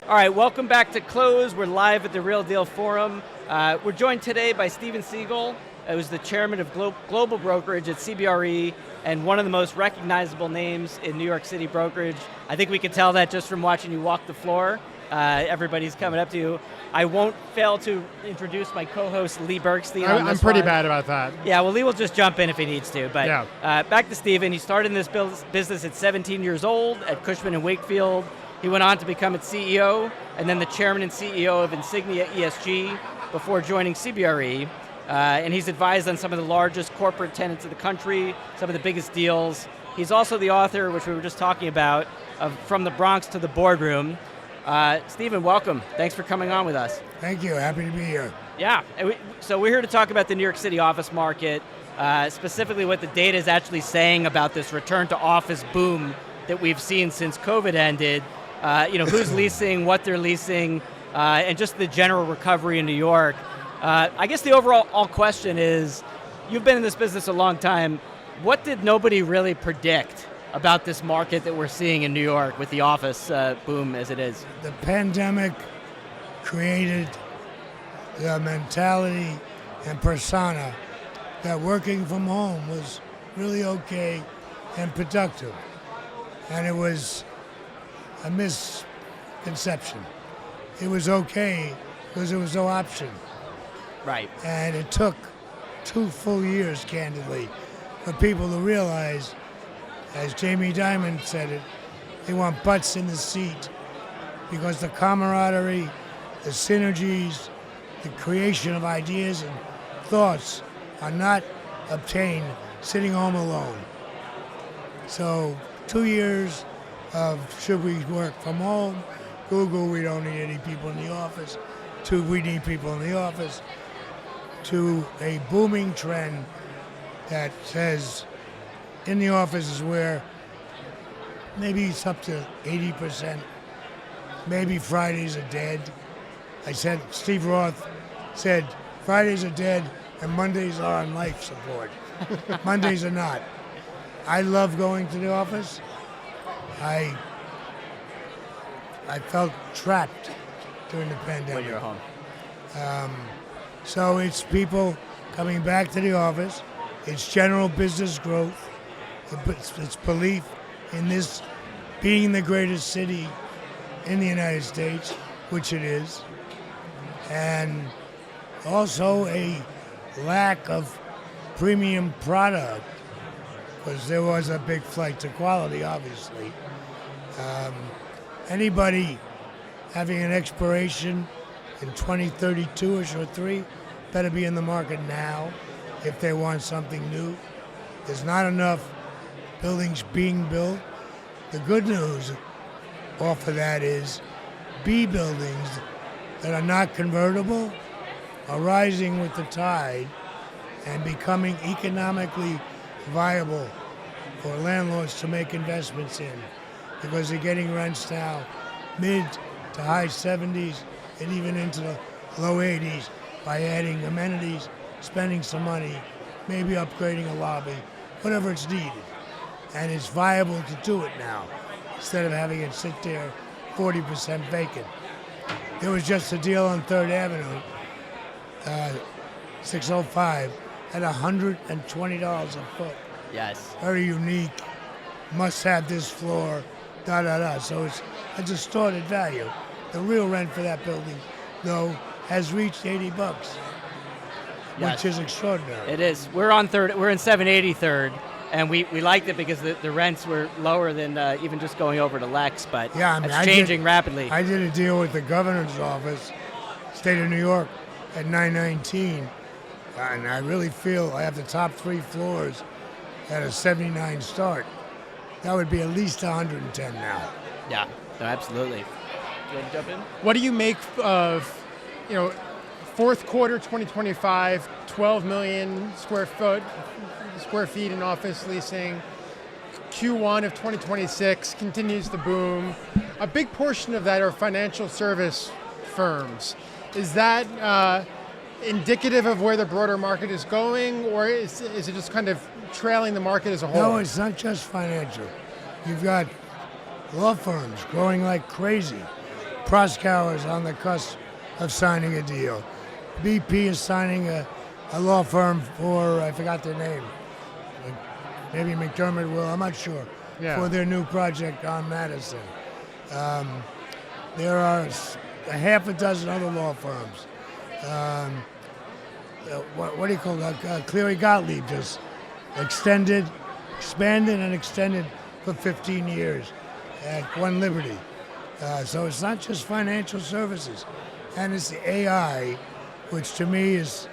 All right, welcome back to Close. We're live at the Real Deal Forum. We're joined today by Stephen Siegel, who's the chairman of Global Brokerage at CBRE and one of the most recognizable names in New York City brokerage. I think we can tell that just from watching you walk the floor. Everybody's coming up to you. I won't fail to introduce my co-host Lee Bergstein. I'm pretty bad about that. Yeah, well, Lee will just jump in if he needs to. But yeah. Back to Stephen. He started in this business at 17 years old at Cushman & Wakefield. He went on to become its CEO and then the chairman and CEO of Insignia ESG before joining CBRE. And he's advised on some of the largest corporate tenants of the country, some of the biggest deals. He's also the author, which we were just talking about, of From the Bronx to the Boardroom. Stephen, welcome. Thanks for coming on with us. Thank you. Happy to be here. Yeah. So we're here to talk about the New York City office market, specifically what the data is actually saying about this return to office boom that we've seen since COVID ended. Who's leasing, what they're leasing, and just the general recovery in New York. I guess the overall question is, you've been in this business a long time. What did nobody really predict about this market that we're seeing in New York with the office boom as it is? The pandemic created the mentality and persona that working from home was really okay and productive. And it was a misconception. It was okay because there was no option. Right. And it took 2 full years, candidly, for people to realize, as Jamie Dimon said it, they want butts in the seat because the camaraderie, the synergies, the creation of ideas and thoughts are not obtained sitting home alone. So 2 years of should we work from home, Google, we don't need any people in the office, to we need people in the office, to a booming trend that says in the office is where maybe it's up to 80%, maybe Fridays are dead. I said, Steve Roth said, Fridays are dead and Mondays are on life support. Mondays are not. I love going to the office. I felt trapped during the pandemic. When you're home. So it's people coming back to the office. It's general business growth. It's belief in this being the greatest city in the United States, which it is. And also a lack of premium product, because there was a big flight to quality, obviously. Anybody having an expiration in 2032-ish or 3 better be in the market now if they want something new. There's not enough buildings being built. The good news off of that is B buildings that are not convertible are rising with the tide and becoming economically viable for landlords to make investments in, because they're getting rents now mid to high 70s and even into the low 80s by adding amenities, spending some money, maybe upgrading a lobby, whatever it's needed. And it's viable to do it now instead of having it sit there 40% vacant. There was just a deal on 3rd Avenue, 605, at $120 a foot. Yes. Very unique, must have this floor, da-da-da. So it's a distorted value. The real rent for that building, though, has reached $80, Yes. which is extraordinary. It is. We're in 783rd, and we liked it because the rents were lower than even just going over to Lex, but Yeah, I mean, it's changing rapidly. I did a deal with the governor's office, state of New York, at 919, and I really feel I have the top 3 floors at a 79 start. That would be at least 110 now. Yeah, no, absolutely. You want to jump in? What do you make of, fourth quarter 2025, 12 million square feet in office leasing? Q1 of 2026 continues the boom. A big portion of that are financial service firms. Is that indicative of where the broader market is going, or is it just kind of trailing the market as a whole? No, it's not just financial. You've got law firms growing like crazy. Proskauer is on the cusp of signing a deal. BP is signing a law firm for, I forgot their name, maybe McDermott will, I'm not sure, for their new project on Madison. There are a half a dozen other law firms. What do you call it? Cleary Gottlieb just expanded and extended for 15 years at One Liberty. So it's not just financial services, and it's the AI, which to me is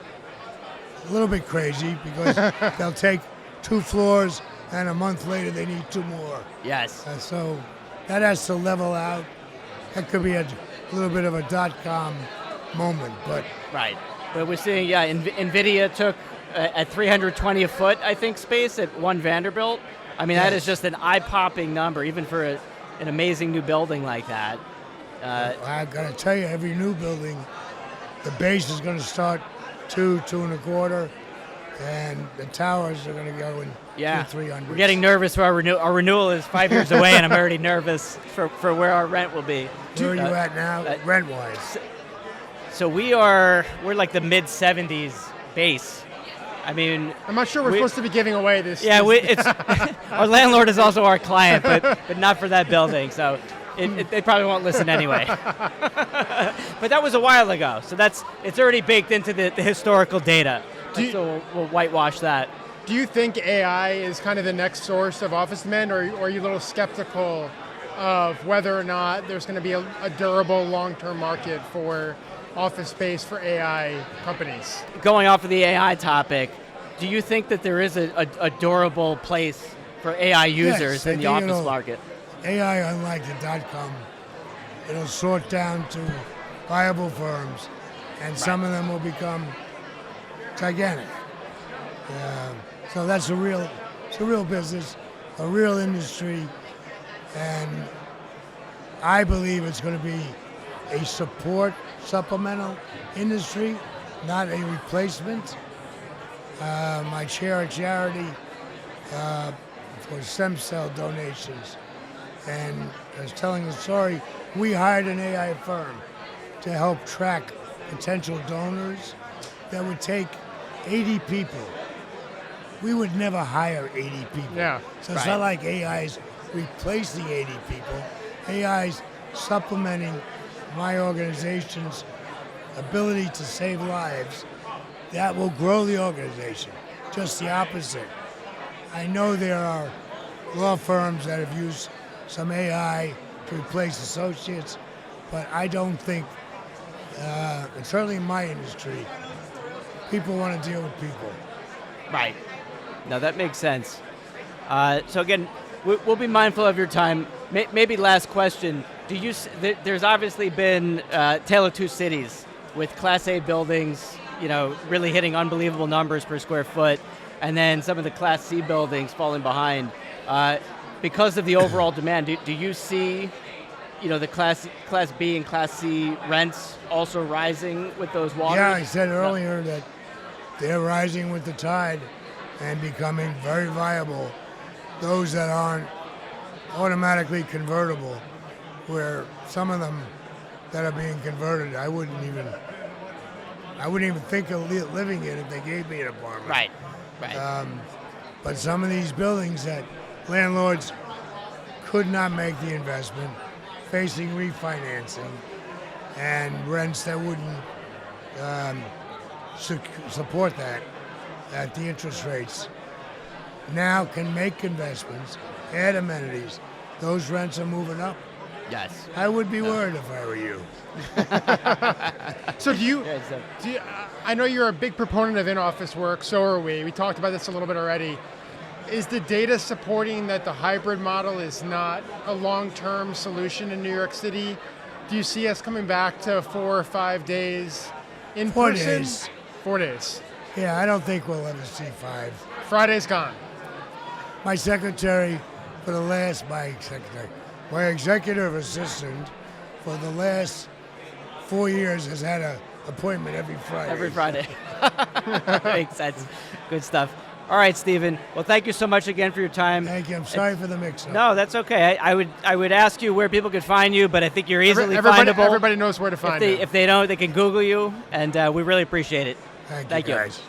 a little bit crazy because they'll take 2 floors and a month later they need 2 more. Yes. So that has to level out. That could be a little bit of a .com moment, but Right. But we're seeing, NVIDIA took at 320 a foot, I think, space at One Vanderbilt. I mean, that is just an eye-popping number, even for an amazing new building like that. I got to tell you, every new building, the base is going to start 2.25, and the towers are going to go in 300. We're getting nervous for our renewal. Our renewal is 5 years away, and I'm already nervous for where our rent will be. Where are you at now, rent-wise? So we're like the mid-70s base. I mean, I'm not sure we're supposed to be giving away this. Yeah, it's our landlord is also our client, but not for that building. So they probably won't listen anyway. But that was a while ago, so it's already baked into the historical data. So we'll whitewash that. Do you think AI is kind of the next source of office demand, or are you a little skeptical of whether or not there's going to be a durable long-term market for office space for AI companies? Going off of the AI topic, do you think that there is a durable place for AI users in the office market? AI, unlike the .com, it'll sort down to viable firms, and some of them will become gigantic. So that's a real business, a real industry, and I believe it's going to be a supplemental industry, not a replacement. I chair a charity for stem cell donations, and I was telling the story, we hired an AI firm to help track potential donors that would take 80 people. We would never hire 80 people. So it's not like AI's replacing 80 people. AI's supplementing my organization's ability to save lives. That will grow the organization. Just the opposite. I know there are law firms that have used some AI to replace associates, but I don't think, and certainly in my industry, people want to deal with people. Right. No, that makes sense. So again, we'll be mindful of your time. Maybe last question. There's obviously been Tale of Two Cities with Class A buildings, really hitting unbelievable numbers per square foot, and then some of the Class C buildings falling behind. Because of the overall demand, do you see, the Class B and Class C rents also rising with those waters? Yeah, I said earlier that they're rising with the tide and becoming very viable. Those that aren't automatically convertible, where some of them that are being converted, I wouldn't even think of living in if they gave me an apartment. Right. But some of these buildings that landlords could not make the investment, facing refinancing, and rents that wouldn't support that at the interest rates, now can make investments, add amenities. Those rents are moving up. Yes. I would be worried if I were you. So I know you're a big proponent of in-office work, so are we. We talked about this a little bit already. Is the data supporting that the hybrid model is not a long-term solution in New York City? Do you see us coming back to 4 or 5 days in 4 person? days. 4 days. Yeah, I don't think we'll ever see 5. Friday's gone. My executive assistant for the last 4 years has had an appointment every Friday. Every Friday. Makes sense. Good stuff. All right, Stephen. Well, thank you so much again for your time. Thank you. I'm sorry for the mix-up. No, that's okay. I would ask you where people could find you, but I think you're easily everybody, findable. Everybody knows where to find you. If they don't, they can Google you, and we really appreciate it. Thank you, you. guys.